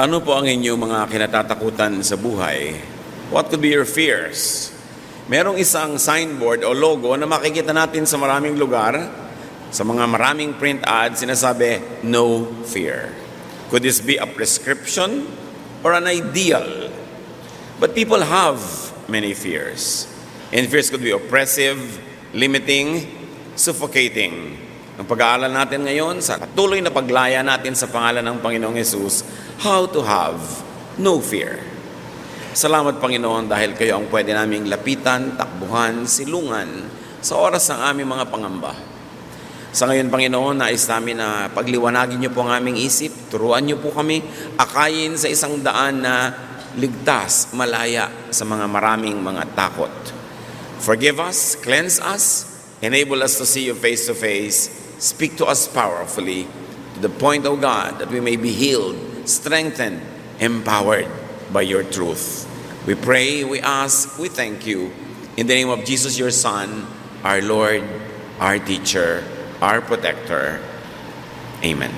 Ano po ang inyong mga kinatatakutan sa buhay? What could be your fears? Merong isang signboard o logo na makikita natin sa maraming lugar, sa mga maraming print ads, sinasabi, no fear. Could this be a prescription or an ideal? But people have many fears. And fears could be oppressive, limiting, suffocating. Ang pag-aaral natin ngayon sa patuloy na paglaya natin sa pangalan ng Panginoong Hesus, how to have no fear. Salamat Panginoon dahil kayo ang pwede naming lapitan, takbuhan, silungan sa oras ng aming mga pangamba. Sa ngayon Panginoon, nais namin na pagliwanagin niyo po ang aming isip, turuan niyo po kami, akayin sa isang daan na ligtas, malaya sa mga maraming mga takot. Forgive us, cleanse us, enable us to see you face to face. Speak to us powerfully to the point, O God, that we may be healed, strengthened, empowered by your truth. We pray, we ask, we thank you. In the name of Jesus, your Son, our Lord, our teacher, our protector. Amen.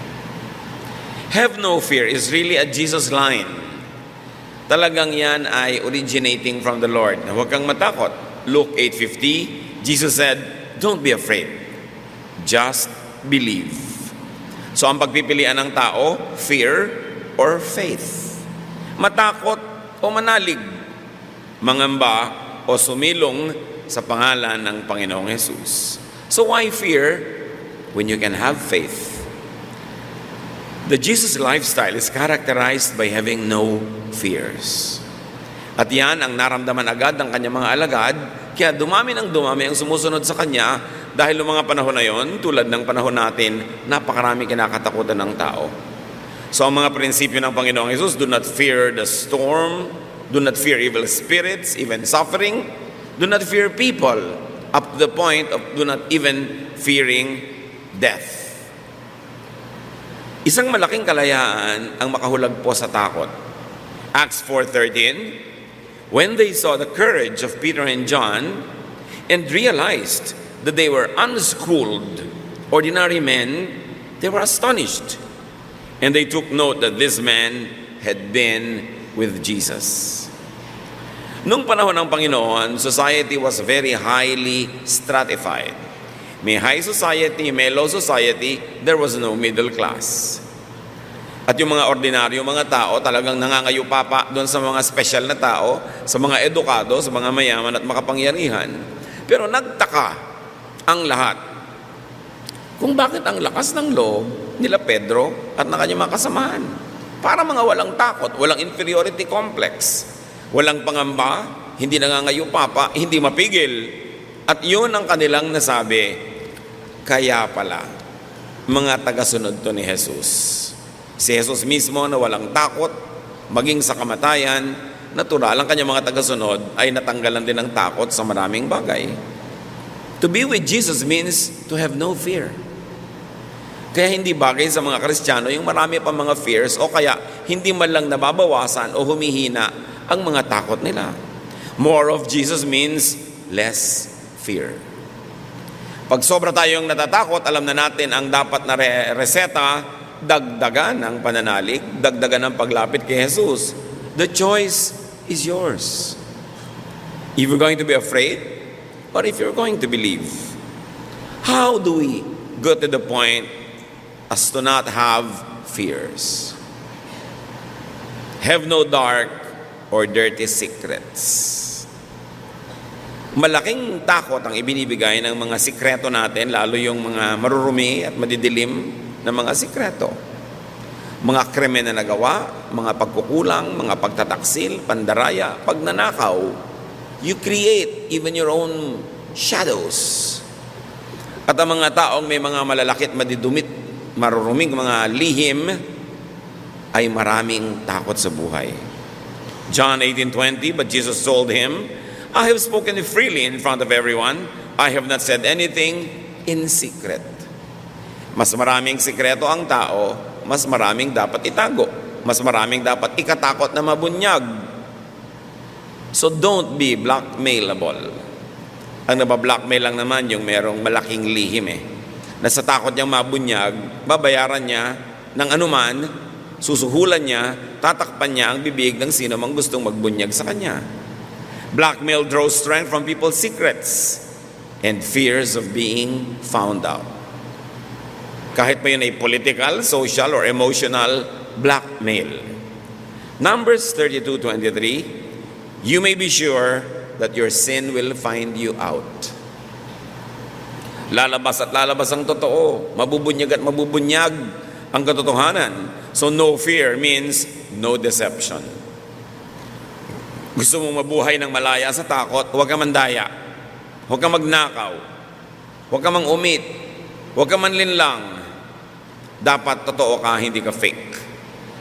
Have no fear is really a Jesus line. Talagang yan ay originating from the Lord. Huwag kang matakot. Luke 8:50, Jesus said, don't be afraid. Just believe. So ang pagpipilian ng tao, fear or faith. Matakot o manalig. Mangamba o sumilong sa pangalan ng Panginoong Hesus. So why fear when you can have faith? The Jesus lifestyle is characterized by having no fears. At yan ang naramdaman agad ng kanyang mga alagad, kaya dumami ng dumami ang sumusunod sa kanya dahil noong mga panahon na yon, tulad ng panahon natin, napakarami kinakatakutan ng tao. So ang mga prinsipyo ng Panginoong Hesus, do not fear the storm, do not fear evil spirits, even suffering, do not fear people, up to the point of do not even fearing death. Isang malaking kalayaan ang makahulagpo sa takot. Acts 4:13, when they saw the courage of Peter and John and realized that they were unschooled, ordinary men, they were astonished. And they took note that this man had been with Jesus. Nung panahon ng Panginoon, society was very highly stratified. May high society, may low society, there was no middle class. At yung mga ordinaryo, mga tao, talagang nangangayupapa doon sa mga special na tao, sa mga edukado, sa mga mayaman at makapangyarihan. Pero nagtaka ang lahat kung bakit ang lakas ng loob nila Pedro at ng kanyang mga kasamahan. Para mga walang takot, walang inferiority complex, walang pangamba, hindi nangangayupapa, hindi mapigil. At yun ang kanilang nasabi, kaya pala, mga tagasunod to ni Jesus. Si Jesus mismo na walang takot, maging sa kamatayan, natural ang kanyang mga tagasunod ay natanggalan din ng takot sa maraming bagay. To be with Jesus means to have no fear. Kaya hindi bagay sa mga Kristiyano yung marami pa mga fears o kaya hindi man lang nababawasan o humihina ang mga takot nila. More of Jesus means less fear. Pag sobra tayong natatakot, alam na natin ang dapat na reseta, dagdagan ang pananalig, dagdagan ang paglapit kay Jesus. The choice is yours. If you're going to be afraid, or if you're going to believe. How do we go to the point as to not have fears? Have no dark or dirty secrets. Malaking takot ang ibinibigay ng mga sikreto natin, lalo yung mga marurumi at madidilim na mga sikreto. Mga krimen na nagawa, mga pagkukulang, mga pagtataksil, pandaraya, pagnanakaw. You create even your own shadows. At ang mga taong may mga malalakit, madidumit, maruruming mga lihim, ay maraming takot sa buhay. John 18:20, but Jesus told him, I have spoken freely in front of everyone. I have not said anything in secret. Mas maraming sikreto ang tao, mas maraming dapat itago. Mas maraming dapat ikatakot na mabunyag. So don't be blackmailable. Ang nabablockmail lang naman yung merong malaking lihim na sa takot niyang mabunyag, babayaran niya ng anuman Susuhulan niya, tatakpan niya ang bibig ng sino mang gustong magbunyag sa kanya. Blackmail draws strength from people's secrets and fears of being found out. Kahit pa yun ay political, social, or emotional blackmail. Numbers 32:23, you may be sure that your sin will find you out. Lalabas at lalabas ang totoo. Mabubunyag at mabubunyag ang katotohanan. So no fear means no deception. Gusto mong mabuhay ng malaya sa takot, huwag kang mandaya. Huwag kang magnakaw. Huwag kang mangumit. Huwag kang manlinlang. Dapat totoo ka, hindi ka fake.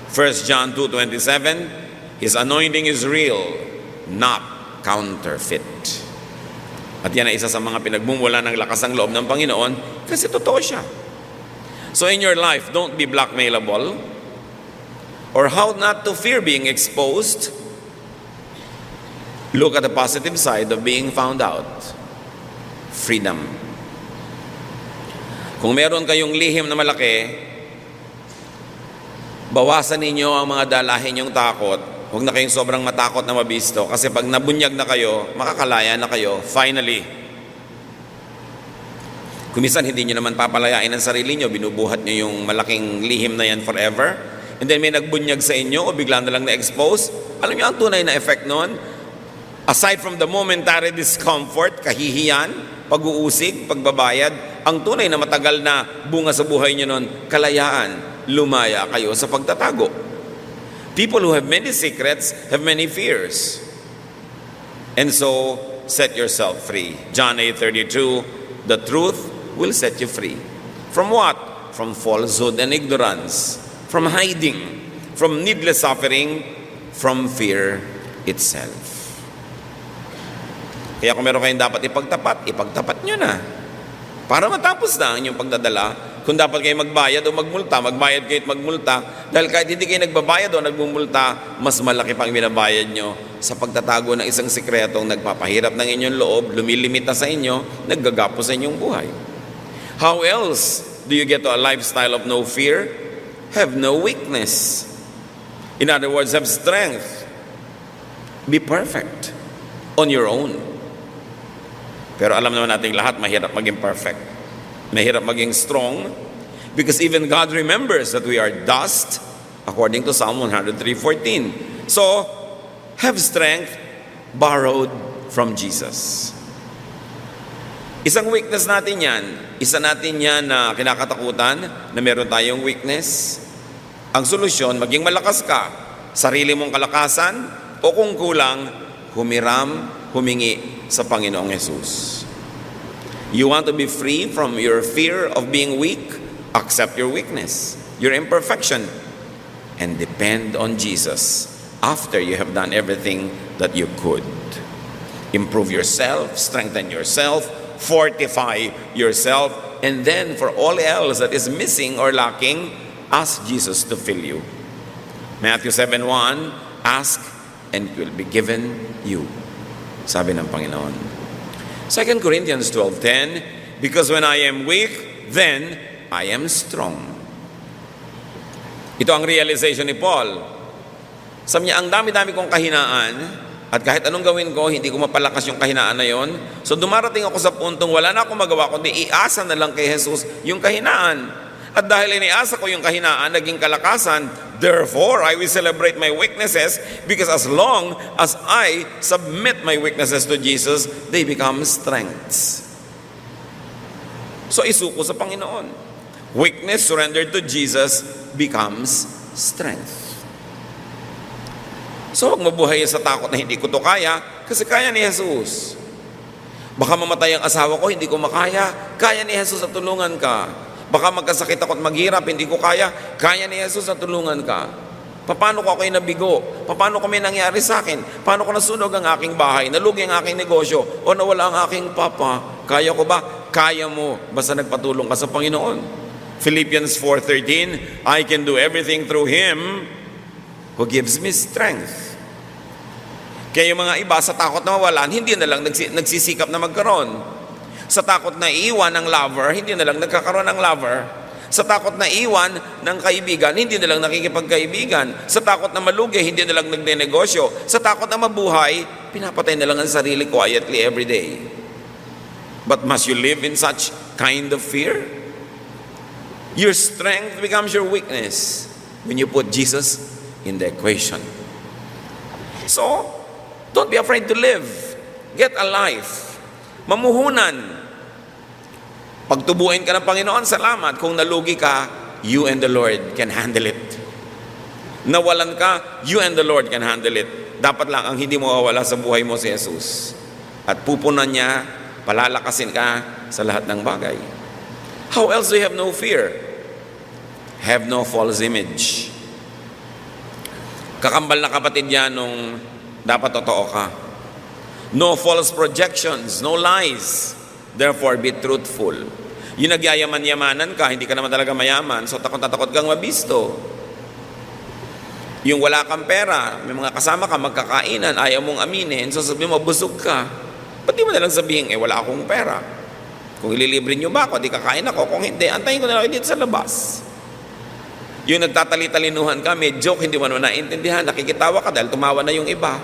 1 John 2:27, His anointing is real, not counterfeit. At yan ay isa sa mga pinagmumula ng lakas ng loob ng Panginoon kasi totoo siya. So in your life, don't be blackmailable or how not to fear being exposed. Look at the positive side of being found out. Freedom. Kung meron kayong lihim na malaki, bawasan ninyo ang mga dalahin yung takot. Huwag na kayong sobrang matakot na mabisto kasi pag nabunyag na kayo, makakalaya na kayo, finally. Kung minsan hindi nyo naman papalayain ang sarili nyo, binubuhat nyo yung malaking lihim na yan forever, and then may nagbunyag sa inyo o bigla na lang na-expose, alam nyo ang tunay na effect nun? Aside from the momentary discomfort, kahihiyan, pag-uusig, pagbabayad, ang tunay na matagal na bunga sa buhay nyo nun, kalayaan, lumaya kayo sa pagtatago. People who have many secrets have many fears. And so, set yourself free. John 8:32, the truth will set you free. From what? From falsehood and ignorance. From hiding. From needless suffering. From fear itself. Kaya kung meron kayong dapat ipagtapat nyo na. Para matapos na ang inyong pagdadala. Kung dapat kayo magbayad o magmulta, magbayad kayo at magmulta. Dahil kahit hindi kayo nagbabayad o nagmumulta, mas malaki pang binabayad nyo sa pagtatago ng isang sikretong nagpapahirap ng inyong loob, lumilimita sa inyo, naggagapo sa inyong buhay. How else do you get to a lifestyle of no fear? Have no weakness. In other words, have strength. Be perfect on your own. Pero alam naman natin lahat, mahirap maging perfect. Mahirap maging strong because even God remembers that we are dust according to Psalm 103:14. So, have strength borrowed from Jesus. Isang weakness natin yan. Isa natin yan na kinakatakutan na meron tayong weakness. Ang solusyon, maging malakas ka. Sarili mong kalakasan o kung kulang, humingi sa Panginoong Yesus. You want to be free from your fear of being weak? Accept your weakness, your imperfection, and depend on Jesus after you have done everything that you could. Improve yourself, strengthen yourself, fortify yourself, and then for all else that is missing or lacking, ask Jesus to fill you. Matthew 7:1, ask and it will be given you. Sabi ng Panginoon. 2 Corinthians 12:10, because when I am weak, then I am strong. Ito ang realization ni Paul. Sabi niya, ang dami-dami kong kahinaan, at kahit anong gawin ko, hindi ko mapalakas yung kahinaan na yon. So dumarating ako sa puntong wala na akong magawa, kundi iasa na lang kay Jesus yung kahinaan. At dahil iniasa ko yung kahinaan, naging kalakasan, therefore, I will celebrate my weaknesses because as long as I submit my weaknesses to Jesus, they become strengths. So isuko sa Panginoon. Weakness surrendered to Jesus becomes strength. So huwag mabuhay sa takot na hindi ko to kaya, kasi kaya ni Jesus. Baka mamatay ang asawa ko, hindi ko makaya, kaya ni Jesus at tulungan ka. Baka magkasakit ako at maghirap, hindi ko kaya ni Jesus at tulungan ka. Paano ko ako'y nabigo? Paano ko may nangyari sa akin? Paano ko nasunog ang aking bahay? Nalugi ang aking negosyo? O nawala ang aking papa? Kaya ko ba? Kaya mo, basta nagpatulong ka sa Panginoon. Philippians 4:13, I can do everything through Him who gives me strength. Kaya yung mga iba sa takot na mawalan, hindi na lang nagsisikap na magkaroon. Sa takot na iiwan ng lover, hindi na lang nagkakaroon ng lover. Sa takot na iwan ng kaibigan, hindi na lang nakikipagkaibigan. Sa takot na malugi, hindi na lang nagnenegosyo. Sa takot na mabuhay, pinapatay na lang ang sarili quietly every day. But must you live in such kind of fear? Your strength becomes your weakness when you put Jesus in the equation. So, don't be afraid to live. Get a life. Mamuhunan. Pagtubuin ka ng Panginoon, salamat. Kung nalugi ka, you and the Lord can handle it. Nawalan ka, you and the Lord can handle it. Dapat lang ang hindi mo mawawala sa buhay mo si Jesus. At pupunan niya, palalakasin ka sa lahat ng bagay. How else do you have no fear? Have no false image. Kakambal na kapatid yan nung dapat totoo ka. No false projections, no lies. Therefore, be truthful. Yung nagyayaman-yamanan ka, hindi ka naman talaga mayaman, so takot na takot kang mabisto. Yung wala kang pera, may mga kasama ka, magkakainan, ayaw mong aminin, so sabihin mo, busog ka. Ba't di mo nalang sabihin, wala akong pera. Kung ililibre nyo ba ako, di kakain ako. Kung hindi, antayin ko na lang dito sa labas. Yung nagtatali-talinuhan ka, may joke, hindi mo naman naintindihan, nakikitawa ka dahil tumawa na yung iba.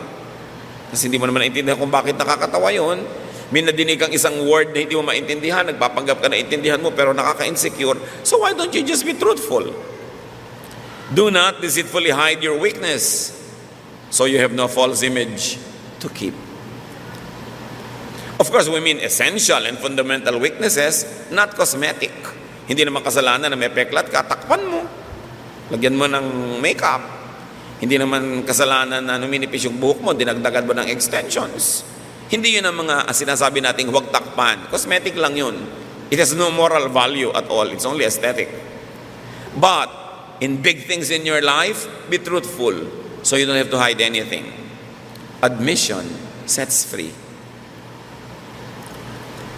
Kasi hindi mo naman naintindihan kung bakit nakakatawa yun. May nadinig kang isang word na hindi mo maintindihan, nagpapanggap ka na intindihan mo pero nakaka-insecure. So why don't you just be truthful? Do not deceitfully hide your weakness, so you have no false image to keep. Of course, we mean essential and fundamental weaknesses, not cosmetic. Hindi naman kasalanan na may peklat ka, takpan mo. Lagyan mo ng makeup. Hindi naman kasalanan na numinipis yung buhok mo, dinagdagan mo ng extensions. Hindi yun ang mga sinasabi nating huwag takpan. Cosmetic lang yun. It has no moral value at all. It's only aesthetic. But, in big things in your life, be truthful so you don't have to hide anything. Admission sets free.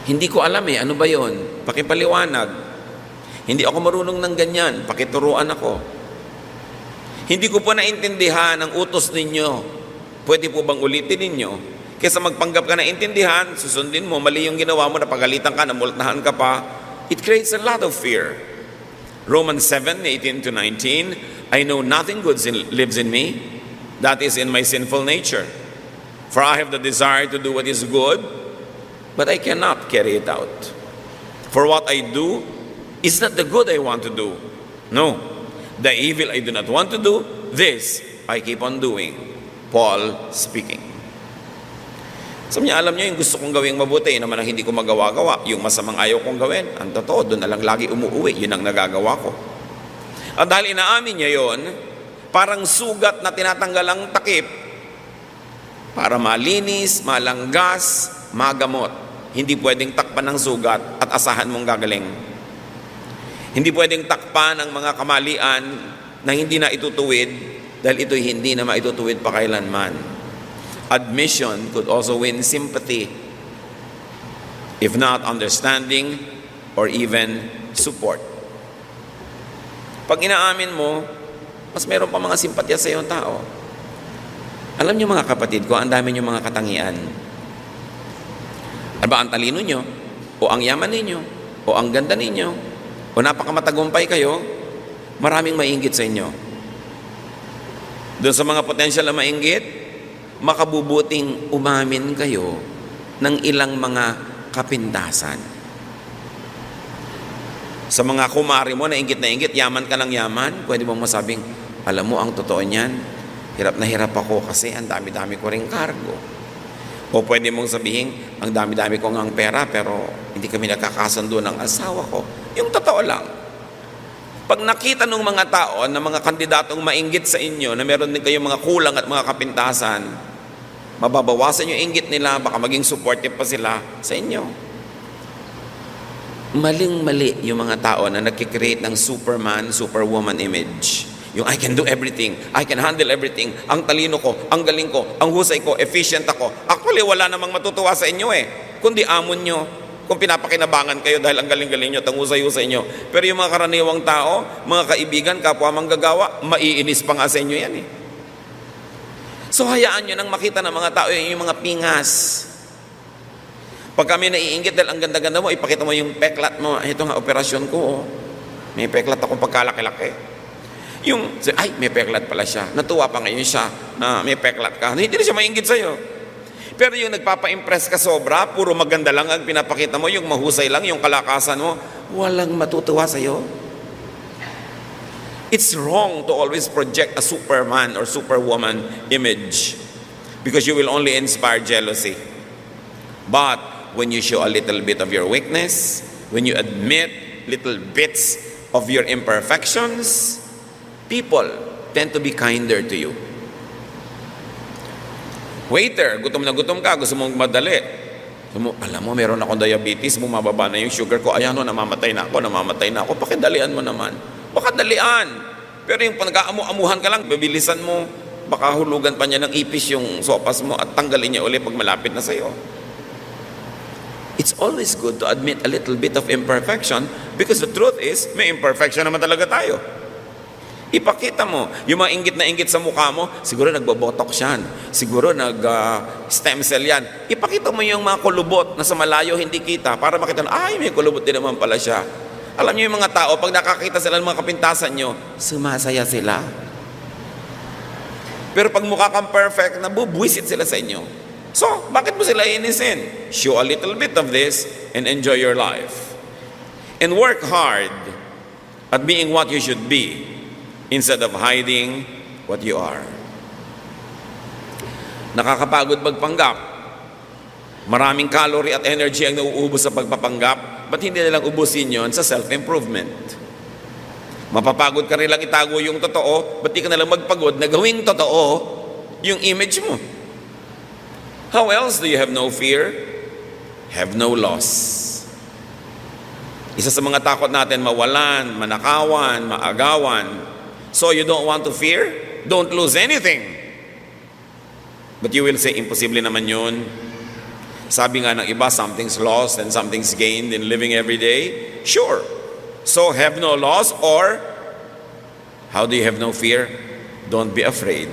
Hindi ko alam ano ba yun? Pakipaliwanag. Hindi ako marunong ng ganyan. Pakituruan ako. Hindi ko po naintindihan ang utos ninyo. Pwede po bang ulitin ninyo? Kesa magpanggap ka na intindihan, susundin mo, mali yung ginawa mo, napagalitan ka, namultahan ka pa, it creates a lot of fear. Romans 7:18-19, I know nothing good lives in me, that is in my sinful nature. For I have the desire to do what is good, but I cannot carry it out. For what I do is not the good I want to do. No, the evil I do not want to do, this I keep on doing. Paul speaking. Sabi niya, alam niyo yung gusto kong gawing mabuti, yun naman ang hindi ko magawa-gawa. Yung masamang ayaw kong gawin, ang totoo, doon na lang lagi umuwi. Yun ang nagagawa ko. At dahil inaamin niya yon, parang sugat na tinatanggal ang takip para malinis, malanggas, magamot. Hindi pwedeng takpan ng sugat at asahan mong gagaling. Hindi pwedeng takpan ang mga kamalian na hindi na itutuwid dahil ito'y hindi na maitutuwid pa kailanman. Admission could also win sympathy, if not understanding or even support. Pag inaamin mo, mas meron pa mga simpatya sa iyong tao. Alam niyo mga kapatid ko, ang dami niyo mga katangian. Ano ba ang talino niyo? O ang yaman ninyo? O ang ganda ninyo? O napakamatagumpay kayo? Maraming mainggit sa inyo. Doon sa mga potential na mainggit, makabubuting umamin kayo ng ilang mga kapintasan. Sa mga kumari mo na inggit, yaman ka ng yaman, pwede mong masabing, alam mo ang totoo niyan, hirap na hirap ako kasi ang dami-dami ko ring kargo. O pwede mong sabihin, ang dami-dami ko ngang pera pero hindi kami nakakasundo ng asawa ko. Yung totoo lang. Pag nakita ng mga tao na mga kandidatong mainggit sa inyo na meron din kayong mga kulang at mga kapintasan, mababawasan yung inggit nila, baka maging supportive pa sila sa inyo. Maling-mali yung mga tao na nagkikreate ng Superman, Superwoman image. Yung I can do everything, I can handle everything, ang talino ko, ang galing ko, ang husay ko, efficient ako. Actually, wala namang matutuwa sa inyo kundi amon nyo. Kung pinapakinabangan kayo dahil ang galing-galing nyo at ang husay-husay nyo. Pero yung mga karaniwang tao, mga kaibigan, kapwa manggagawa, maiinis pa nga sa inyo yan So hayaan nyo nang makita ng mga tao yung mga pingas. Pag kami naiinggit dahil ang ganda-ganda mo, ipakita mo yung peklat mo, ito nga operasyon ko. May peklat akong pagkalaki-laki. Ay, may peklat pala siya. Natuwa pa ngayon siya na may peklat ka. Hindi na siya mainggit sa'yo. Pero yung nagpapa-impress ka sobra, puro maganda lang ang pinapakita mo, yung mahusay lang, yung kalakasan mo, walang matutuwa sa'yo. It's wrong to always project a Superman or Superwoman image because you will only inspire jealousy. But when you show a little bit of your weakness, when you admit little bits of your imperfections, people tend to be kinder to you. Waiter, gutom na gutom ka, gusto mong madali. Alam mo, meron akong diabetes, bumababa na yung sugar ko. Ayan o, namamatay na ako. Pakidalian mo naman. Pakadalian. Pero yung nag-aamu-amuhan ka lang, bibilisan mo, baka hulugan pa niya ng ipis yung sopas mo at tanggalin niya ulit pag malapit na sa'yo. It's always good to admit a little bit of imperfection because the truth is, may imperfection naman talaga tayo. Ipakita mo, yung mga inggit na inggit sa mukha mo, siguro nagbobotox yan, siguro nag-stem cell yan. Ipakita mo yung mga kulubot na sa malayo hindi kita para makita na, ay, may kulubot din naman pala siya. Alam niyo yung mga tao, pag nakakita sila ng mga kapintasan nyo, sumasaya sila. Pero pag mukha kang perfect, nabubwisit sila sa inyo. So, bakit mo sila inisin? Show a little bit of this and enjoy your life. And work hard at being what you should be instead of hiding what you are. Nakakapagod magpanggap. Maraming calorie at energy ang nauubos sa pagpapanggap, ba't hindi nilang ubusin yon sa self-improvement? Mapapagod ka rin lang itago yung totoo, ba't di ka nalang magpagod na gawing totoo yung image mo? How else do you have no fear? Have no loss. Isa sa mga takot natin, mawalan, manakawan, maagawan. So you don't want to fear? Don't lose anything. But you will say, imposible naman yun. Sabi nga ng iba, something's lost and something's gained in living every day. Sure. So have no loss, or how do you have no fear? Don't be afraid.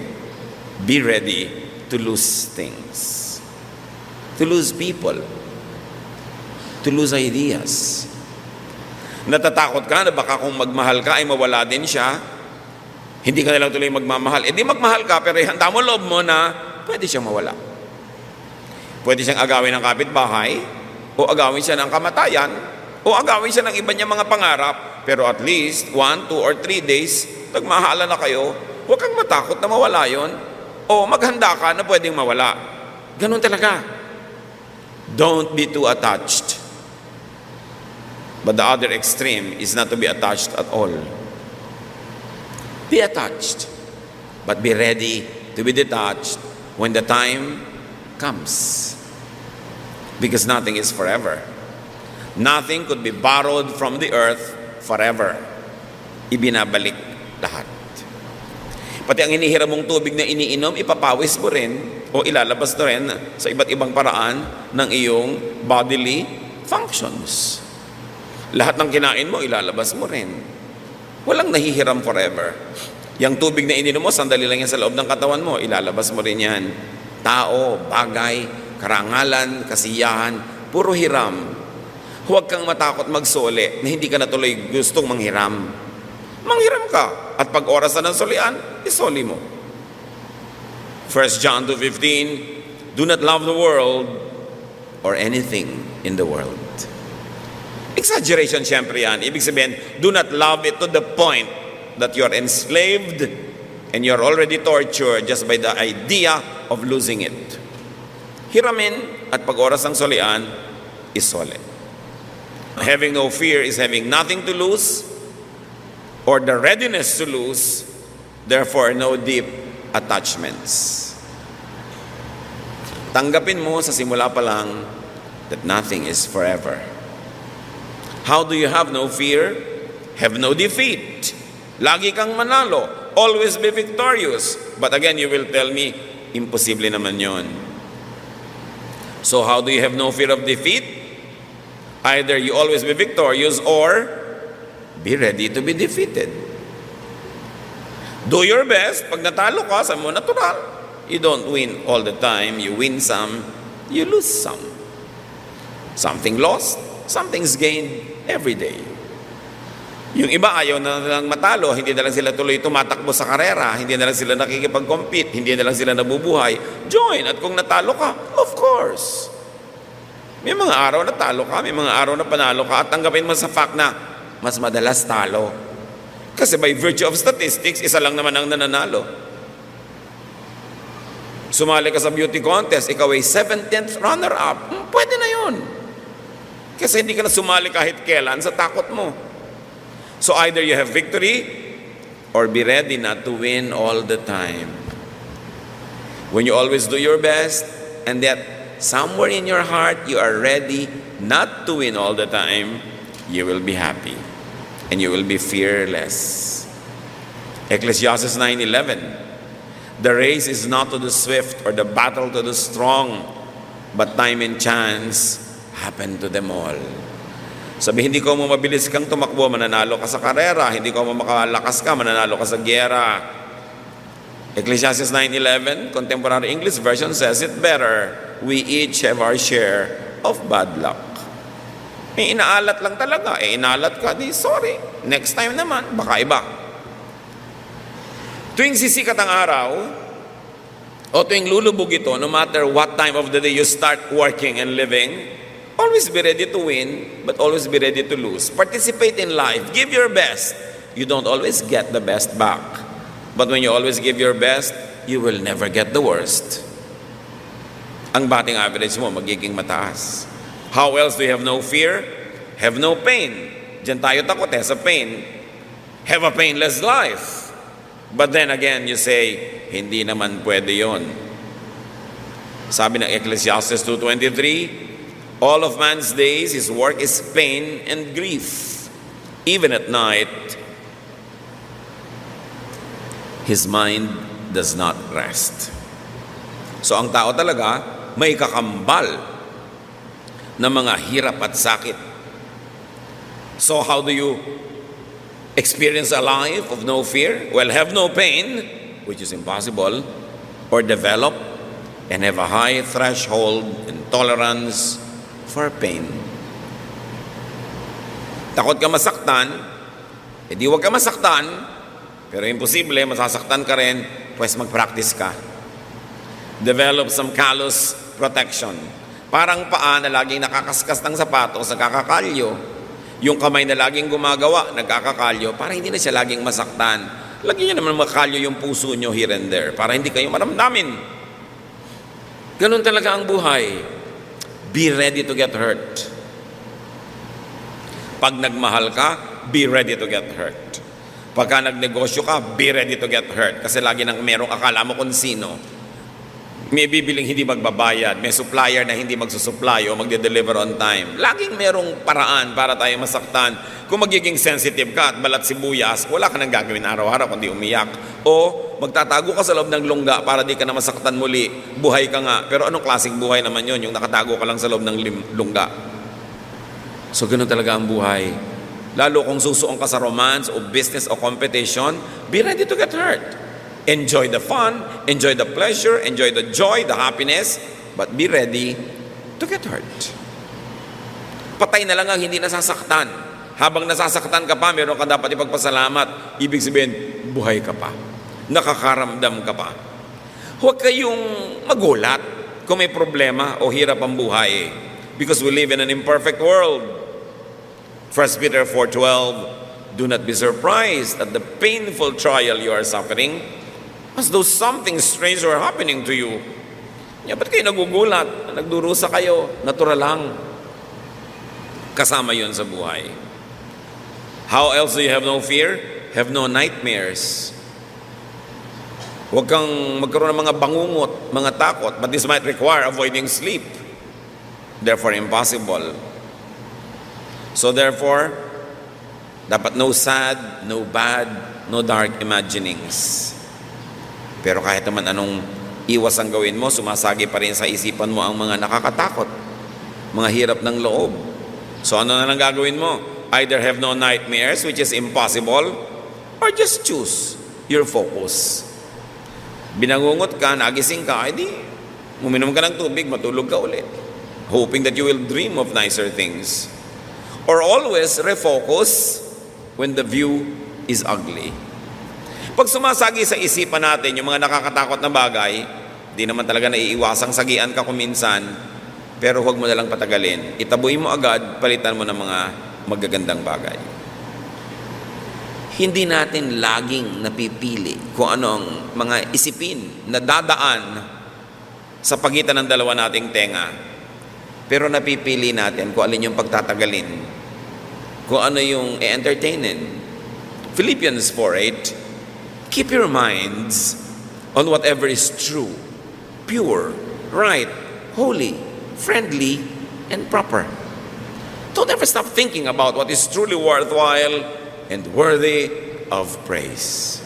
Be ready to lose things. To lose people. To lose ideas. Natatakot ka na baka kung magmahal ka ay mawala din siya. Hindi ka na lang tuloy magmamahal. Eh di magmahal ka pero handa mo loob mo na pwede siyang mawala. Pwede siyang agawin ng kapitbahay, o agawin siya ng kamatayan, o agawin siya ng iba niya mga pangarap. Pero at least 1, 2, or 3 days, nagmahala na kayo, huwag kang matakot na mawala yon. O maghanda ka na pwedeng mawala. Ganun talaga. Don't be too attached. But the other extreme is not to be attached at all. Be attached, but be ready to be detached when the time comes. Because nothing is forever. Nothing could be borrowed from the earth forever. Ibinabalik lahat. Pati ang hinihiram mong tubig na iniinom, ipapawis mo rin o ilalabas na rin sa iba't ibang paraan ng iyong bodily functions. Lahat ng kinain mo, ilalabas mo rin. Walang nahihiram forever. Yang tubig na ininom mo, sandali lang yan sa loob ng katawan mo, ilalabas mo rin yan. Tao, bagay, karangalan, kasiyahan, puro hiram. Huwag kang matakot magsoli na hindi ka na tuloy gustong manghiram. Manghiram ka. At pag oras na ng solian, isoli mo. 1 John 2:15, do not love the world or anything in the world. Exaggeration siyempre yan. Ibig sabihin, do not love it to the point that you are enslaved and you are already tortured just by the idea of losing it. Hiramin at pag oras ng solian, isole. Having no fear is having nothing to lose or the readiness to lose, therefore no deep attachments. Tanggapin mo sa simula pa lang that nothing is forever. How do you have no fear? Have no defeat. Lagi kang manalo. Always be victorious. But again, you will tell me, imposible naman yon. So how do you have no fear of defeat? Either you always be victorious or be ready to be defeated. Do your best. Pag natalo ka, sa mo natural. You don't win all the time. You win some, you lose some. Something lost, something's gained every day. Yung iba ayaw na lang matalo, hindi na lang sila tuloy tumatakbo sa karera, hindi na lang sila nakikipag-compete, hindi na lang sila nabubuhay. Join, at kung natalo ka, of course. May mga araw na talo ka, may mga araw na panalo ka, at tanggapin mo sa fact na mas madalas talo. Kasi by virtue of statistics, isa lang naman ang nananalo. Sumali ka sa beauty contest, ikaw ay 17th runner-up, pwede na yun. Kasi hindi ka na sumali kahit kailan sa takot mo. So either you have victory or be ready not to win all the time. When you always do your best and that somewhere in your heart you are ready not to win all the time, you will be happy and you will be fearless. Ecclesiastes 9:11. The race is not to the swift or the battle to the strong, but time and chance happen to them all. Sabi, hindi ko mo mabilis kang tumakbo, mananalo ka sa karera. Hindi ko mo makalakas ka, mananalo ka sa gyera. Ecclesiastes 9:11, Contemporary English Version says it better. We each have our share of bad luck. Inaalat lang talaga. Inalat ka, di sorry. Next time naman, baka iba. Tuwing sisikat ang araw, o tuwing lulubog ito, no matter what time of the day you start working and living, always be ready to win, but always be ready to lose. Participate in life. Give your best. You don't always get the best back. But when you always give your best, you will never get the worst. Ang batting average mo magiging mataas. How else do you have no fear? Have no pain. Diyan tayo takot sa pain. Have a painless life. But then again, you say, hindi naman pwede yon. Sabi ng Ecclesiastes 2:23, all of man's days, his work is pain and grief. Even at night, his mind does not rest. So ang tao talaga may kakambal na mga hirap at sakit. So how do you experience a life of no fear? Well, have no pain, which is impossible, or develop and have a high threshold and tolerance for pain. Takot ka masaktan, edi huwag ka masaktan, pero imposible, masasaktan ka rin, pues mag-practice ka. Develop some callous protection. Parang paa na laging nakakaskas ng sapatos, nagkakakalyo. Yung kamay na laging gumagawa, nagkakakalyo, para hindi na siya laging masaktan. Lagyan niyo naman makalyo yung puso nyo here and there, para hindi kayo maramdamin. Ganun talaga ang buhay. Be ready to get hurt. Pag nagmahal ka, be ready to get hurt. Pagka nagnegosyo ka, be ready to get hurt. Kasi lagi nang merong akala mo kung sino. May bibiling hindi magbabayad, may supplier na hindi magsusupply o magde-deliver on time. Laging merong paraan para tayo masaktan. Kung magiging sensitive ka at balat sibuyas, wala ka nang gagawin araw-araw kundi umiyak. O magtatago ka sa loob ng lungga para di ka na masaktan muli. Buhay ka nga. Pero anong klaseng buhay naman yun? Yung nakatago ka lang sa loob ng lungga. So ganoon talaga ang buhay. Lalo kung susuong ka sa romance o business o competition, be ready to get hurt. Enjoy the fun, enjoy the pleasure, enjoy the joy, the happiness, but be ready to get hurt. Patay na lang ang hindi nasasaktan. Habang nasasaktan ka pa, meron ka dapat ipagpasalamat. Ibig sabihin, buhay ka pa. Nakakaramdam ka pa. Huwag kayong magulat kung may problema o hirap ang buhay. Because we live in an imperfect world. 1 Peter 4:12, do not be surprised at the painful trial you are suffering, as though something strange were happening to you. Ba't kayo nagugulat? Nagdurusa kayo. Natural lang. Kasama yun sa buhay. How else do you have no fear? Have no nightmares. Huwag kang magkaroon ng mga bangungot, mga takot, but this might require avoiding sleep. Therefore, impossible. So therefore, dapat no sad, no bad, no dark imaginings. Pero kahit naman anong iwas ang gawin mo, sumasagi pa rin sa isipan mo ang mga nakakatakot, mga hirap ng loob. So ano na lang gagawin mo? Either have no nightmares, which is impossible, or just choose your focus. Binangungot ka, nagising ka, edi uminom ka ng tubig, matulog ka ulit, hoping that you will dream of nicer things. Or always refocus when the view is ugly. Pag sumasagi sa isipan natin yung mga nakakatakot na bagay, di naman talaga naiiwasang sagian ka kuminsan, pero huwag mo nalang patagalin. Itaboy mo agad, palitan mo ng mga magagandang bagay. Hindi natin laging napipili kung ano ang mga isipin na dadaan sa pagitan ng dalawa nating tenga. Pero napipili natin kung alin yung pagtatagalin, kung ano yung i-entertainin. Philippians 4:8, keep your minds on whatever is true, pure, right, holy, friendly, and proper. Don't ever stop thinking about what is truly worthwhile and worthy of praise.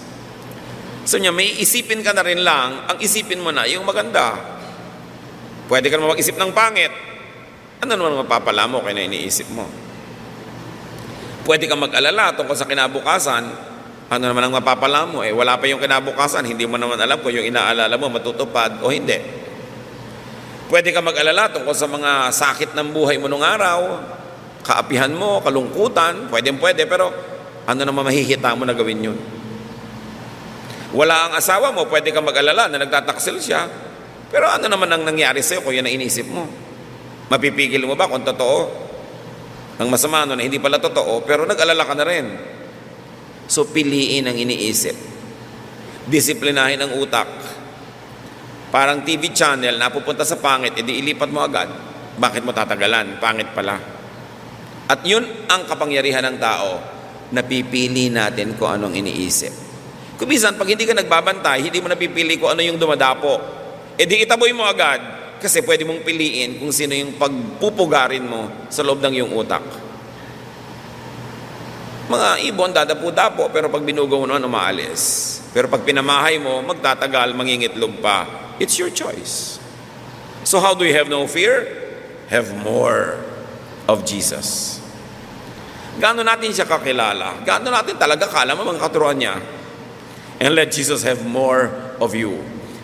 So niya, may isipin ka na rin lang, ang isipin mo na yung maganda. Pwede ka naman mag-isip ng pangit. Ano naman mapapala mo kaya na iniisip mo? Pwede ka mag-alala tungkol sa kinabukasan. Ano naman ang mapapala mo? Wala pa yung kinabukasan, hindi mo naman alam kung yung inaalala mo matutupad o hindi. Pwede ka mag-alala tungkol sa mga sakit ng buhay mo nung araw, kaapihan mo, kalungkutan, pwede, pero ano naman mahihita mo na gawin yun? Wala ang asawa mo, pwede ka mag-alala na nagtataksil siya, pero ano naman ang nangyari sa'yo kung yan ang iniisip mo? Mapipigil mo ba kung totoo? Ang masama na hindi pala totoo, pero nag-alala ka na rin. So, piliin ang iniisip. Disiplinahin ang utak. Parang TV channel, napupunta sa pangit, edi ilipat mo agad. Bakit mo tatagalan? Pangit pala. At yun ang kapangyarihan ng tao, napipili natin kung anong iniisip. Kung minsan, pag hindi ka nagbabantay, hindi mo napipili kung ano yung dumadapo. Edi itaboy mo agad, kasi pwede mong piliin kung sino yung pagpupugarin mo sa loob ng iyong utak. Mga ibon, dadapo-dapo, pero pag binugaw mo naman, umaalis. Pero pag pinamahay mo, magtatagal, mangingitlog pa. It's your choice. So how do you have no fear? Have more of Jesus. Gaano natin siya kakilala? Gaano natin talaga kala mo mga katuruan niya? And let Jesus have more of you.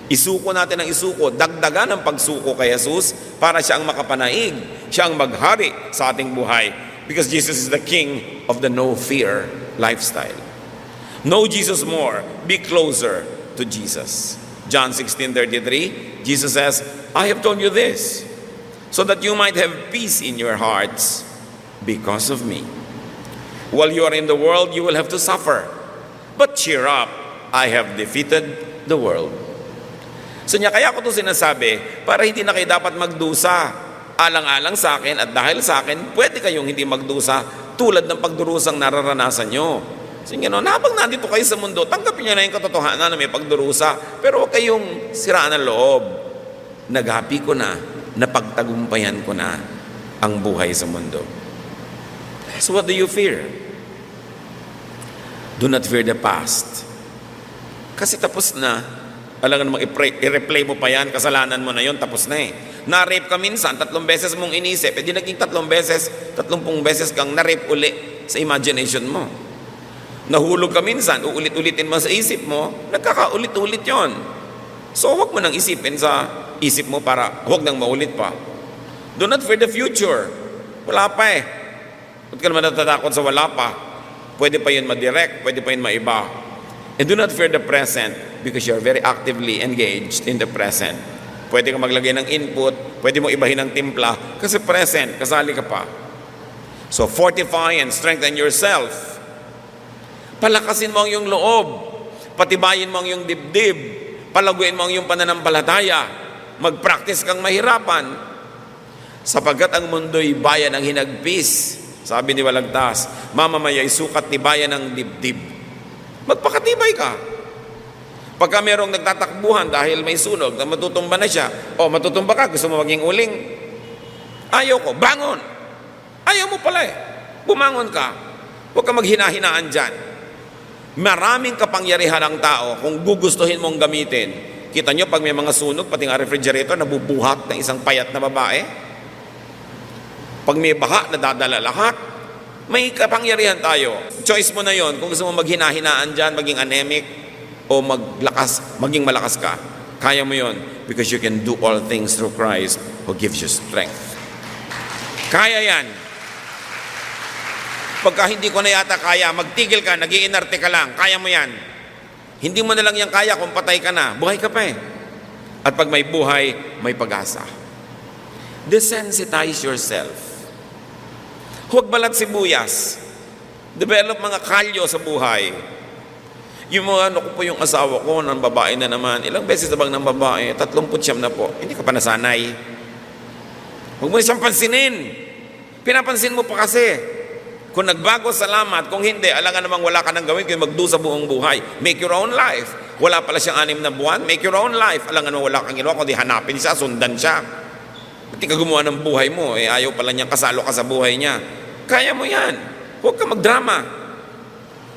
Isuko natin ang isuko, dagdagan ang pagsuko kay Jesus para siya ang makapanaig, siya ang maghari sa ating buhay. Because Jesus is the King of the no-fear lifestyle. Know Jesus more. Be closer to Jesus. John 16:33, Jesus says, I have told you this, so that you might have peace in your hearts because of me. While you are in the world, you will have to suffer. But cheer up, I have defeated the world. So niya, kaya ko ito sinasabi, para hindi na kayo dapat magdusa. Alang-alang sa akin at dahil sa akin, pwede kayong hindi magdusa tulad ng pagdurusang nararanasan nyo. So gano'n, habang nandito kayo sa mundo, tanggapin nyo na yung katotohanan na may pagdurusa, pero huwag kayong siraan ng loob. Naghapi ko na, napagtagumpayan ko na ang buhay sa mundo. So what do you fear? Do not fear the past. Kasi tapos na. Alam nga namang i-replay mo pa yan, kasalanan mo na yon, tapos na eh. Na-rape ka minsan, 3 beses mong inisip, di naging 30 beses kang na-rape uli sa imagination mo. Nahulog ka minsan, uulit-ulitin mo sa isip mo, nagkakaulit-ulit yon. So huwag mo nang isipin sa isip mo para huwag nang maulit pa. Do not fear the future. Wala pa eh. Huwag ka naman natatakot sa wala pa. Pwede pa yun madirect, pwede pa yun maiba. And do not fear the present because you are very actively engaged in the present. Pwede ka maglagay ng input, pwede mo ibahin ng timpla, kasi present, kasali ka pa. So fortify and strengthen yourself. Palakasin mo ang iyong loob, patibayin mo ang iyong dibdib, palaguin mo ang iyong pananampalataya, mag-practice kang mahirapan, sapagkat ang mundo'y bayan ng hinagpis. Sabi ni Walagtas, mamamaya'y sukat ni bayan ng dibdib. Magpakatibay ka. Pagka merong nagtatakbuhan dahil may sunog na matutumba na siya, o matutumba ka, gusto mo maging uling, ayaw ko, bangon. Ayaw mo pala eh. Bumangon ka. Huwag ka maghina-hinaan dyan. Maraming kapangyarihan ang tao kung gugustuhin mong gamitin. Kita nyo, pag may mga sunog, pati nga refrigerator, nabubuhat ng isang payat na babae. Pag may baha, nadadala lahat. May kapangyarihan tayo. Choice mo na yon kung gusto mo maghina-hinaan dyan, maging anemic, o maging malakas ka. Kaya mo yon because you can do all things through Christ who gives you strength. Kaya yan. Pagka hindi ko na yata kaya, magtigil ka, nag-iinarte ka lang, kaya mo yan. Hindi mo na lang yan kaya kung patay ka na, buhay ka pa eh. At pag may buhay, may pag-asa. Desensitize yourself. Huwag balat sibuyas. Develop mga kalyo sa buhay. Yung mga ano ko po yung asawa ko, ng babae na naman, ilang beses na bang ng babae? 39 na po. Hindi ka pa nasanay. Huwag mo siyang pansinin. Pinapansin mo pa kasi. Kung nagbago, salamat. Kung hindi, alangan namang wala ka nang gawin kaya magdusa buong buhay. Make your own life. Wala pala siyang 6 na buwan, make your own life. Alangan namang wala kang ginawa, kundi hanapin siya, sundan siya. Pati ka gumawa ng buhay mo, ayaw pala niyang kasalo ka sa buhay niya. Kaya mo yan. Huwag ka magdrama.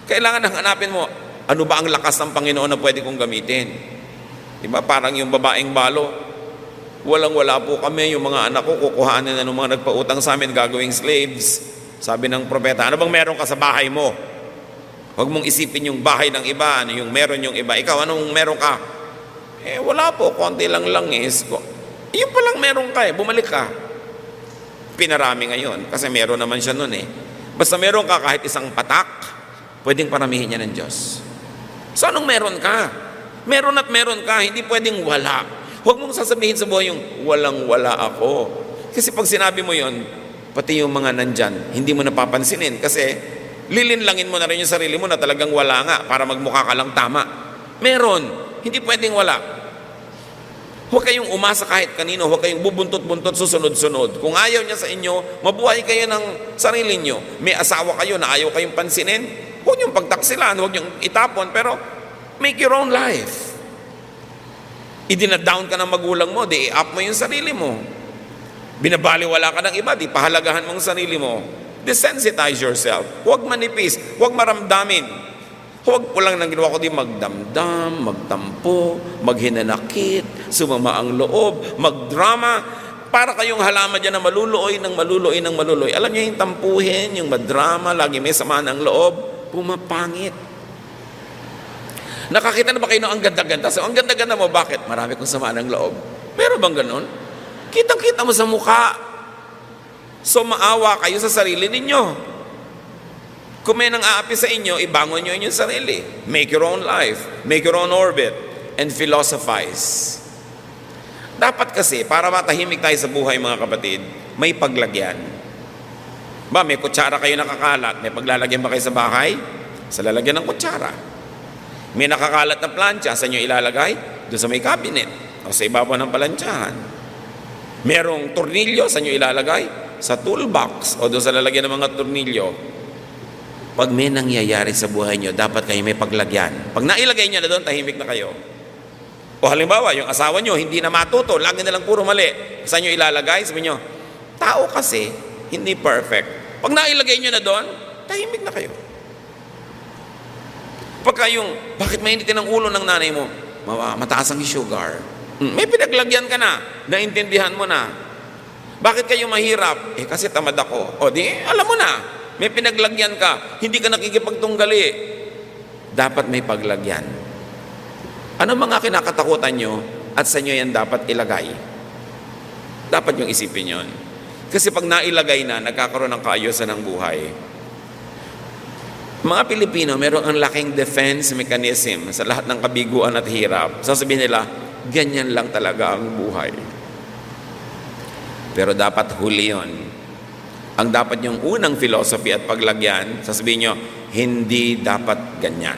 Kailangan hanapin mo, ano ba ang lakas ng Panginoon na pwede kong gamitin? Diba? Parang yung babaeng balo. Walang-wala po kami, yung mga anak ko, kukuhanin na ng mga nagpautang sa amin, gagawing slaves. Sabi ng propeta, ano bang meron ka sa bahay mo? Huwag mong isipin yung bahay ng iba, ano yung meron yung iba. Ikaw, anong meron ka? Wala po, konti lang langis. Yung palang meron ka bumalik ka. Pinarami ngayon, kasi meron naman siya nun Basta meron ka kahit isang patak, pwedeng paramihin niya ng Diyos. So anong meron ka? Meron at meron ka, hindi pwedeng wala. Huwag mong sasabihin sa buhay yung walang-wala ako. Kasi pag sinabi mo yon, pati yung mga nandyan, hindi mo napapansinin kasi lilinlangin mo na rin yung sarili mo na talagang wala nga para magmukha ka lang tama. Meron, hindi pwedeng wala. Huwag kayong umasa kahit kanino, huwag kayong bubuntot-buntot susunod-sunod. Kung ayaw niya sa inyo, mabuhay kayo ng sarili niyo. May asawa kayo na ayaw kayong pansinin, huwag niyong pagtaksilan, huwag niyong itapon, pero make your own life. Idinadown ka ng magulang mo, di i-up mo yung sarili mo. Binabaliwala ka ng iba, di pahalagahan mong sarili mo. Desensitize yourself. Huwag manipis, huwag maramdamin. Huwag po lang nang ginawa ko di magdamdam, magtampo, maghinanakit, sumama ang loob, magdrama. Para kayong halaman dyan na maluluoy ng maluloy ng maluloy. Alam niyo yung tampuhin, yung madrama, lagi may samaan ang loob, pumapangit. Nakakita na ba kayo ng ang ganda-ganda? So, ang ganda-ganda mo, bakit? Marami kong samaan ng loob. Meron bang ganun? Kitang-kita mo sa mukha. So maawa kayo sa sarili ninyo. Kung may nang aapi sa inyo, ibangon nyo inyong sarili. Make your own life. Make your own orbit. And philosophize. Dapat kasi, para matahimik tayo sa buhay mga kapatid, may paglagyan. Ba, may kutsara kayo nakakalat. May paglalagyan ba kayo sa bahay? Sa lalagyan ng kutsara. May nakakalat na plancha, sa inyo ilalagay? Doon sa may cabinet. O sa ibabaw ng palantsahan. Merong tornilyo, saan nyo ilalagay? Sa toolbox o doon sa lalagyan ng mga tornilyo. Pag may nangyayari sa buhay nyo, dapat kayo may paglagyan. Pag nailagay nyo na doon, tahimik na kayo. O halimbawa, yung asawa nyo, hindi na matuto, lagi na lang puro mali. Saan nyo ilalagay? Sabi nyo, tao kasi, hindi perfect. Pag nailagay nyo na doon, tahimik na kayo. Pagka yung, bakit mainitin ang ulo ng nanay mo? Mataas ang sugar. May pinaglagyan ka na, naintindihan mo na. Bakit kayo mahirap? Kasi tamad ako. O di, alam mo na, may pinaglagyan ka, hindi ka nakikipagtunggali. Dapat may paglagyan. Ano mga kinakatakutan nyo at sa inyo yan dapat ilagay? Dapat yung isipin yon. Kasi pag nailagay na, nagkakaroon ng kaayusan ng buhay. Mga Pilipino, meron ang laking defense mechanism sa lahat ng kabiguan at hirap. Sasabihin nila, ganyan lang talaga ang buhay. Pero dapat huli yun. Ang dapat yung unang philosophy at paglagyan, sasabihin nyo, hindi dapat ganyan.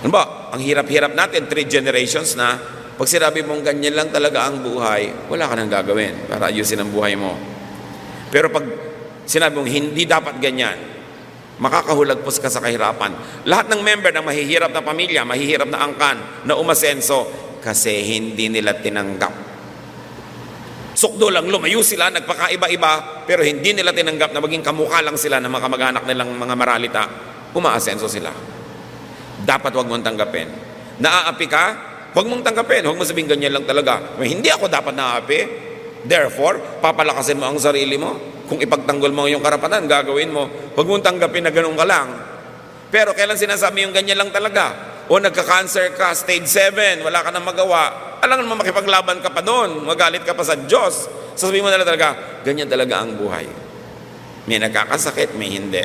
Ano ba? Ang hirap-hirap natin, 3 generations na, pag sinabi mong ganyan lang talaga ang buhay, wala ka nang gagawin para ayusin ang buhay mo. Pero pag sinabi mong hindi dapat ganyan, makakahulagpos ka sa kahirapan. Lahat ng member ng mahihirap na pamilya, mahihirap na angkan, na umasenso, kasi hindi nila tinanggap. Sukdo lang, lumayo sila, nagpakaiba-iba, pero hindi nila tinanggap na maging kamukha lang sila ng mga kamag-anak nilang mga maralita, umaasenso sila. Dapat wag mong tanggapin. Naaapi ka, wag mong tanggapin. Huwag mo sabihin ganyan lang talaga. Hindi ako dapat naaapi. Therefore, papalakasin mo ang sarili mo. Kung ipagtanggol mo yung karapatan, gagawin mo. Huwag mong tanggapin na ganun ka lang. Pero kailan sinasabi yung ganyan lang talaga? O nagka-cancer ka, stage 7, wala ka nang magawa. Alam mo makipaglaban ka pa doon, magalit ka pa sa Diyos. Sasabihin mo na talaga, ganyan talaga ang buhay. May nagkakasakit, may hindi.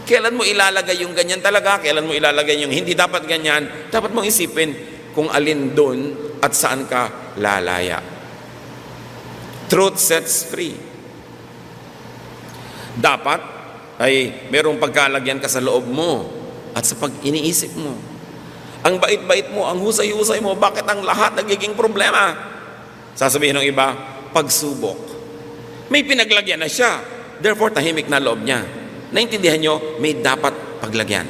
Kailan mo ilalagay yung ganyan talaga? Kailan mo ilalagay yung hindi dapat ganyan? Dapat mong isipin kung alin doon at saan ka lalaya. Truth sets free. Dapat ay merong pagkalagyan ka sa loob mo at sa pag-iniisip mo. Ang bait-bait mo, ang husay-husay mo, bakit ang lahat nagiging problema? Sasabihin ng iba, pagsubok. May pinaglagyan na siya, therefore tahimik na loob niya. Naintindihan nyo, may dapat paglagyan.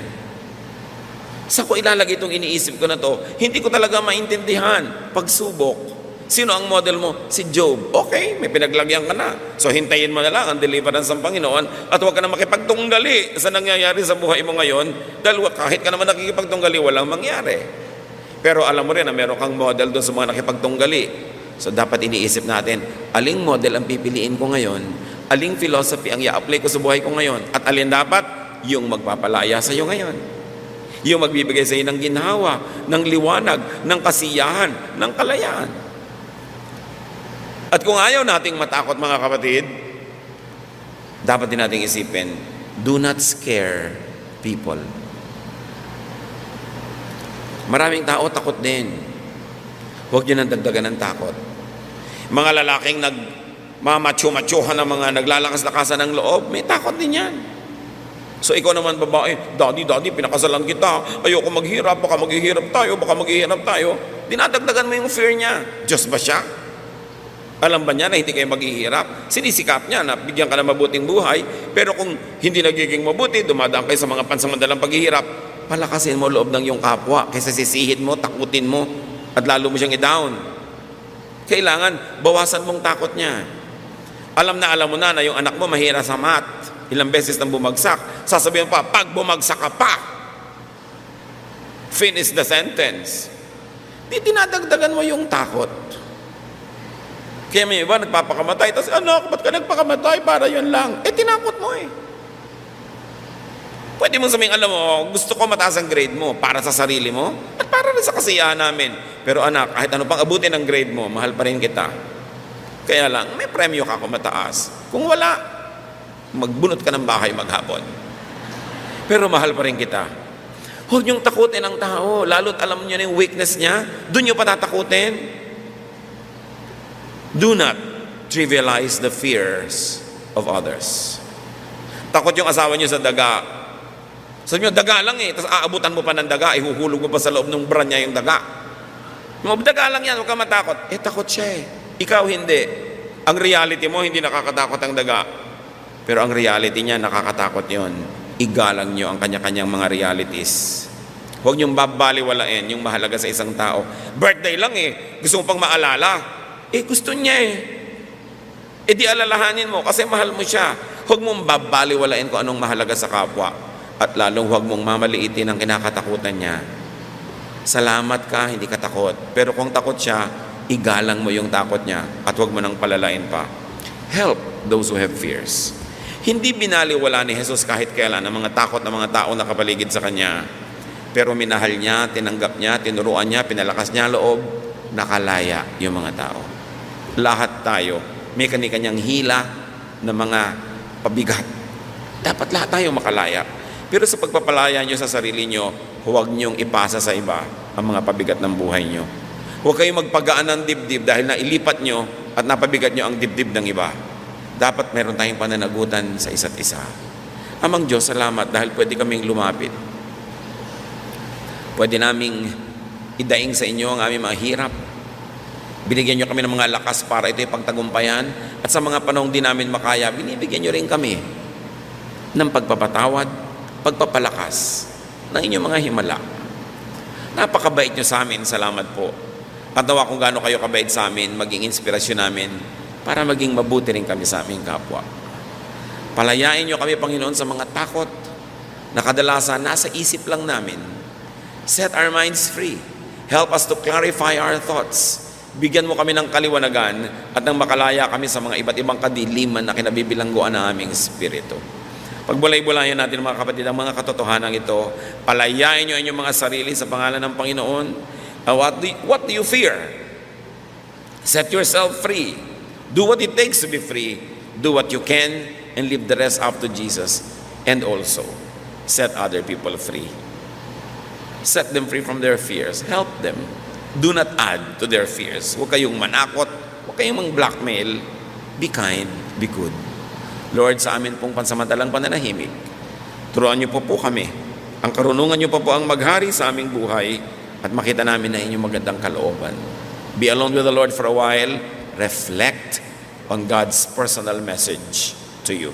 Sa ko ilalagay itong iniisip ko na to, hindi ko talaga maintindihan. Pagsubok. Sino ang model mo? Si Job. Okay, may pinaglagyan ka na. So hintayin mo na lang ang deliverance ng Panginoon at huwag ka na makipagtunggali sa nangyayari sa buhay mo ngayon dahil kahit ka naman nakikipagtunggali, walang mangyari. Pero alam mo rin na meron kang model doon sa mga nakipagtunggali. So dapat iniisip natin, aling model ang pipiliin ko ngayon, aling philosophy ang i-apply ko sa buhay ko ngayon, at alin dapat yung magpapalaya sa iyo ngayon. Yung magbibigay sa iyo ng ginhawa, ng liwanag, ng kasiyahan, ng kalayaan. At kung ayaw nating matakot mga kapatid, dapat din nating isipin, do not scare people. Maraming tao takot din. Huwag nyo nang dagdagan ng takot. Mga lalaking nagmamacho-machohan ng mga naglalakas-lakasan ng loob, may takot din yan. So ikaw naman babae, daddy, pinakasalan kita, ayoko maghirap, baka maghihirap tayo. Dinadagdagan mo yung fear niya. Diyos ba siya? Alam ba niya na hindi kayo maghihirap? Sinisikap niya na bigyan ka ng mabuting buhay, pero kung hindi nagiging mabuti, dumadaan kayo sa mga pansamantalang paghihirap, palakasin mo loob ng iyong kapwa kaysa sisihin mo, takutin mo, at lalo mo siyang i-down. Kailangan, bawasan mong takot niya. Alam mo na yung anak mo mahira sa math, ilang beses nang bumagsak, sasabihin pa, pag bumagsak ka pa, finish the sentence. Di dinadagdagan mo yung takot. Kaya may iba nagpapakamatay, tapos anak, ba't ka nagpakamatay? Para yun lang. Tinakot mo eh. Pwede mong sabihin, alam mo, gusto ko mataas ang grade mo para sa sarili mo at para rin sa kasiyahan namin. Pero anak, kahit ano pang abutin ang grade mo, mahal pa rin kita. Kaya lang, may premyo ka kung mataas. Kung wala, magbunot ka ng bahay maghapon. Pero mahal pa rin kita. Huwag niyong takutin ang tao, lalo't alam niyo na yung weakness niya, doon niyo patatakutin. Do not trivialize the fears of others. Takot yung asawa niyo sa daga. Sabi niyo, daga lang eh. Tapos aabutan mo pa ng daga, ihuhulog mo pa sa loob ng bra niya yung daga. Daga lang yan, huwag ka matakot. Takot siya eh. Ikaw hindi. Ang reality mo, hindi nakakatakot ang daga. Pero ang reality niya, nakakatakot yon. Igalang niyo ang kanya-kanyang mga realities. Huwag niyong babaliwalain yung mahalaga sa isang tao. Birthday lang eh. Gusto mo pang maalala. Gusto niya eh. Di alalahanin mo kasi mahal mo siya. Huwag mong babaliwalain kung anong mahalaga sa kapwa. At lalong huwag mong mamaliitin ang kinakatakutan niya. Salamat ka, hindi ka takot. Pero kung takot siya, igalang mo yung takot niya at huwag mo nang palalain pa. Help those who have fears. Hindi binaliwala ni Jesus kahit kailan ang mga takot ng mga tao na kapaligid sa Kanya. Pero minahal niya, tinanggap niya, tinuruan niya, pinalakas niya loob, nakalaya yung mga tao. Lahat tayo, may kani-kanyang hila na mga pabigat. Dapat lahat tayo makalaya. Pero sa pagpapalaya nyo sa sarili nyo, huwag nyong ipasa sa iba ang mga pabigat ng buhay nyo. Huwag kayong magpagaan ng dibdib dahil nailipat nyo at napabigat nyo ang dibdib ng iba. Dapat meron tayong pananagutan sa isa't isa. Amang Diyos, salamat dahil pwede kaming lumapit. Pwede naming idaing sa inyo ang aming mga hirap. Binigyan nyo kami ng mga lakas para ito'y pagtagumpayan. At sa mga panahong di namin makaya, binibigyan nyo rin kami ng pagpapatawad, pagpapalakas ng inyong mga himala. Napakabait nyo sa amin. Salamat po. At nawa kung gaano kayo kabait sa amin, maging inspirasyon namin para maging mabuti rin kami sa aming kapwa. Palayain nyo kami, Panginoon, sa mga takot na kadalasan nasa isip lang namin. Set our minds free. Help us to clarify our thoughts. Bigyan mo kami ng kaliwanagan at nang makalaya kami sa mga iba't ibang kadiliman na kinabibilangguan ng aming espiritu. Pagbulay-bulayan natin mga kapatid ang mga katotohanan ito, palayain nyo inyong mga sarili sa pangalan ng Panginoon. What do you fear? Set yourself free. Do what it takes to be free. Do what you can and leave the rest up to Jesus, and also set other people free. Set them free from their fears. Help them. Do not add to their fears. Huwag kayong manakot. Huwag kayong mang-blackmail. Be kind. Be good. Lord, sa amin pong pansamantalang pananahimik, turuan niyo po kami. Ang karunungan niyo po ang maghari sa aming buhay at makita namin na inyong magandang kalooban. Be alone with the Lord for a while. Reflect on God's personal message to you.